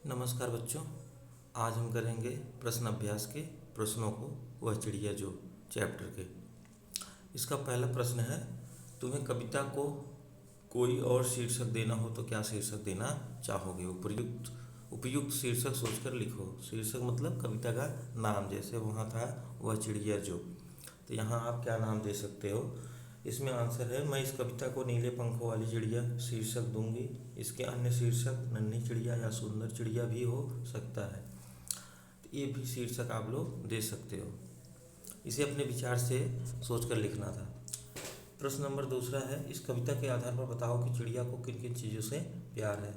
नमस्कार बच्चों। आज हम करेंगे प्रश्न अभ्यास के प्रश्नों को, वह चिड़िया जो चैप्टर के। इसका पहला प्रश्न है, तुम्हें कविता को कोई और शीर्षक देना हो तो क्या शीर्षक देना चाहोगे? उपयुक्त उपयुक्त शीर्षक सोचकर लिखो। शीर्षक मतलब कविता का नाम, जैसे वहाँ था वह चिड़िया जो, तो यहाँ आप क्या नाम दे सकते हो? इसमें आंसर है, मैं इस कविता को नीले पंखों वाली चिड़िया शीर्षक दूंगी। इसके अन्य शीर्षक नन्ही चिड़िया या सुंदर चिड़िया भी हो सकता है, तो ये भी शीर्षक आप लोग दे सकते हो। इसे अपने विचार से सोचकर लिखना था। प्रश्न नंबर दूसरा है, इस कविता के आधार पर बताओ कि चिड़िया को किन किन चीज़ों से प्यार है।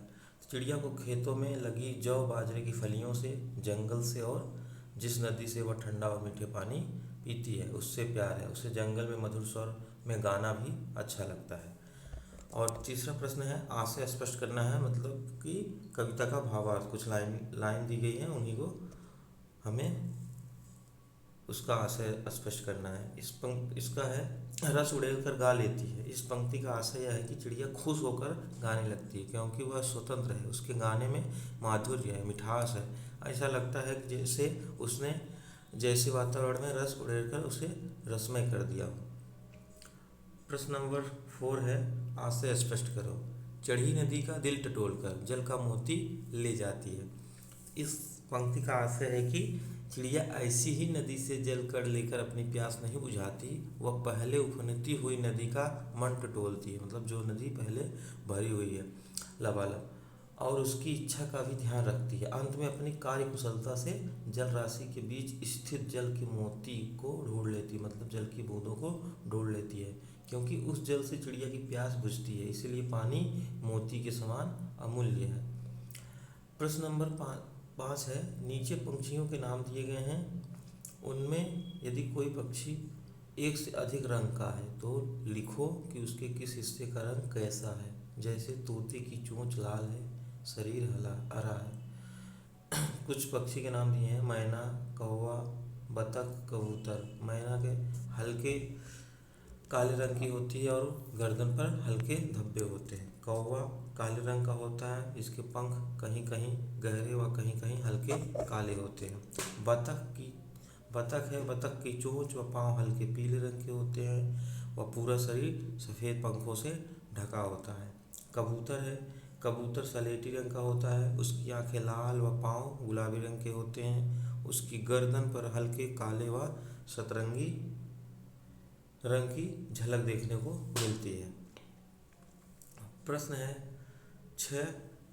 चिड़िया को खेतों में लगी जौ बाजरे की फलियों से, जंगल से, और जिस नदी से वह ठंडा और मीठे पानी पीती है उससे प्यार है। उसे जंगल में मधुर स्वर में गाना भी अच्छा लगता है। और तीसरा प्रश्न है, आशय स्पष्ट करना है, मतलब कि कविता का भावार्थ, कुछ लाइन दी गई है, उन्हीं को हमें उसका आशय स्पष्ट करना है। इसका है, रस उड़ेल कर गा लेती है। इस पंक्ति का आशय यह है कि चिड़िया खुश होकर गाने लगती है क्योंकि वह स्वतंत्र है, उसके गाने में माधुर्य है, मिठास है। ऐसा लगता है कि जैसे वातावरण में रस उड़ेल कर उसे रसमय कर दिया हो। प्रश्न नंबर 4 है, आशय स्पष्ट करो। चढ़ी नदी का दिल टटोलकर जल का मोती ले जाती है। इस पंक्ति का आशय है कि चिड़िया ऐसी ही नदी से जल कर लेकर अपनी प्यास नहीं बुझाती, वह पहले उफनती हुई नदी का मन टटोलती है, मतलब जो नदी पहले भरी हुई है लबालब, और उसकी इच्छा का भी ध्यान रखती है। अंत में अपनी कार्य कुशलता से जल राशि के बीच स्थित जल के मोती को ढूंढ लेती है, मतलब जल की बूंदों को ढूंढ लेती है, क्योंकि उस जल से चिड़िया की प्यास बुझती है, इसलिए पानी मोती के समान अमूल्य है। प्रश्न नंबर 5 है, नीचे पंछियों के नाम दिए गए हैं, उनमें यदि कोई पक्षी एक से अधिक रंग का है तो लिखो कि उसके किस हिस्से का रंग कैसा है। जैसे तोते की चोंच लाल है, शरीर हरा है। कुछ पक्षी के नाम दिए हैं, मैना, कौवा, बतख, कबूतर। मैना के हल्के काले रंग की होती है और गर्दन पर हल्के धब्बे होते हैं। कौवा काले रंग का होता है, इसके पंख कहीं कहीं गहरे व कहीं कहीं हल्के काले होते हैं। बतख की चोंच व पाँव हल्के पीले रंग के होते हैं, वह पूरा शरीर सफ़ेद पंखों से ढका होता है। कबूतर सलेटी रंग का होता है, उसकी आंखें लाल व पाँव गुलाबी रंग के होते हैं, उसकी गर्दन पर हल्के काले व सतरंगी रंग की झलक देखने को मिलती है। प्रश्न है 6,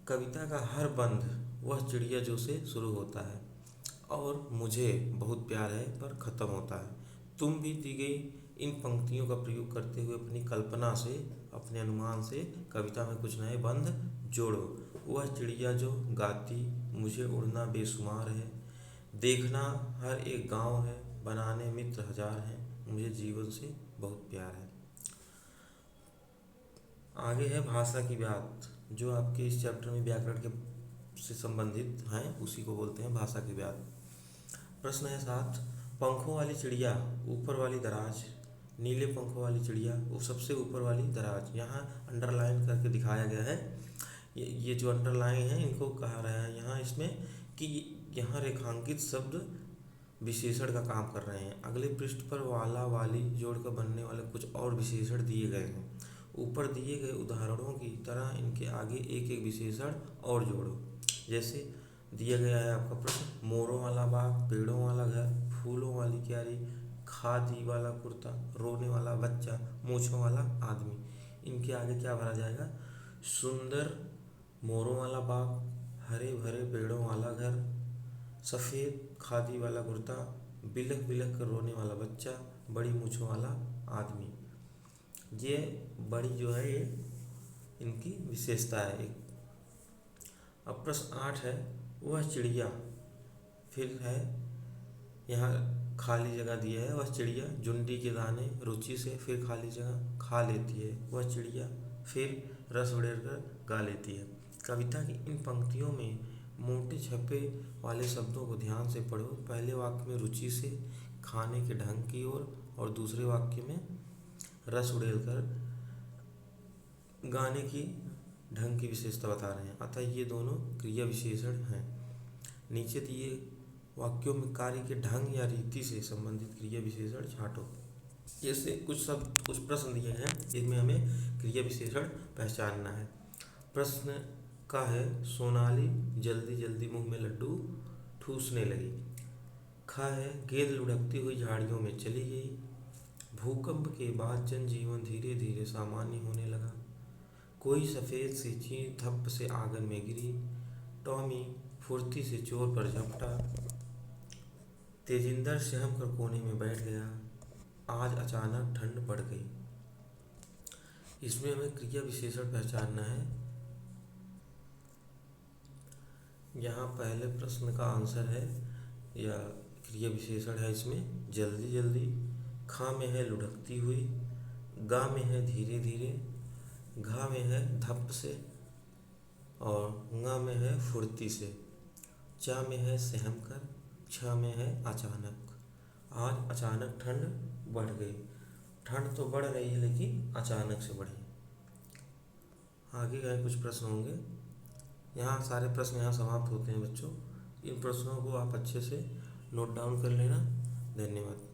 कविता का हर बंद वह चिड़िया जो से शुरू होता है और मुझे बहुत प्यार है पर ख़त्म होता है। तुम भी दी गई इन पंक्तियों का प्रयोग करते हुए अपनी कल्पना से, अपने अनुमान से कविता में कुछ नए बंद जोड़ो। वह चिड़िया जो गाती, मुझे उड़ना बेशुमार है, देखना हर एक गांव है, बनाने मित्र हजार हैं, मुझे जीवन से बहुत प्यार है। आगे है भाषा की बात, जो आपके इस चैप्टर में व्याकरण के से संबंधित हैं, उसी को बोलते हैं भाषा की बात। प्रश्न है 7, पंखों वाली चिड़िया ऊपर वाली दराज। नीले पंखों वाली चिड़िया वो सबसे ऊपर वाली दराज, यहाँ अंडरलाइन करके दिखाया गया है। ये जो अंडरलाइन है इनको कहा रहा है यहाँ इसमें कि यहाँ रेखांकित शब्द विशेषण का काम कर रहे हैं। अगले पृष्ठ पर वाला वाली जोड़कर बनने वाले कुछ और विशेषण दिए गए हैं। ऊपर दिए गए उदाहरणों की तरह इनके आगे एक एक विशेषण और जोड़ो। जैसे दिया गया है आपका प्रश्न, मोरों वाला बाग, पेड़ों वाला घर, फूलों वाली क्यारी, खादी वाला कुर्ता, रोने वाला बच्चा, मूँछों वाला आदमी। इनके आगे क्या भरा जाएगा? सुंदर मोरों वाला बाग, हरे भरे पेड़ों वाला घर, सफ़ेद खादी वाला कुर्ता, बिलख बिलख कर रोने वाला बच्चा, बड़ी मूँछों वाला आदमी। ये बड़ी जो है ये इनकी विशेषता है एक। अब प्रश्न 8 है, वह चिड़िया, फिर है यहाँ खाली जगह दिया है, वह चिड़िया जुंडी के दाने रुचि से, फिर खाली जगह खा लेती है, वह चिड़िया फिर रस उड़ेल कर गा लेती है। कविता की इन पंक्तियों में मोटे छपे वाले शब्दों को ध्यान से पढ़ो। पहले वाक्य में रुचि से खाने के ढंग की ओर, और दूसरे वाक्य में रस उड़ेल कर गाने की ढंग की विशेषता बता रहे हैं, अतः ये दोनों क्रिया विशेषण हैं। नीचे दिए वाक्यों में कार्य के ढंग या रीति से संबंधित क्रिया विशेषण छांटो। जैसे कुछ प्रश्न दिए हैं, इनमें हमें क्रिया विशेषण पहचानना है। प्रश्न का है, सोनाली जल्दी जल्दी मुंह में लड्डू ठूसने लगी। खा है, गेंद लुढ़कती हुई झाड़ियों में चली गई। भूकंप के बाद जनजीवन धीरे धीरे सामान्य होने लगा। कोई सफ़ेद सी चीज धप से आंगन में गिरी। टॉमी फुर्ती से चोर पर झपटा। तेजिंदर सहम कर कोने में बैठ गया। आज अचानक ठंड बढ़ गई। इसमें हमें क्रिया विशेषण पहचानना है। यहाँ पहले प्रश्न का आंसर है या क्रिया विशेषण है इसमें जल्दी जल्दी। खा में है लुढ़कती हुई। गा में है धीरे धीरे। घा में है धप से। और ङा में है फुर्ती से। चा में है सहम कर। छ में है अचानक। आज अचानक ठंड बढ़ गई। ठंड तो बढ़ रही है लेकिन अचानक से बढ़ी। आगे का कुछ प्रश्न होंगे। यहाँ सारे प्रश्न यहाँ समाप्त होते हैं बच्चों। इन प्रश्नों को आप अच्छे से नोट डाउन कर लेना। धन्यवाद।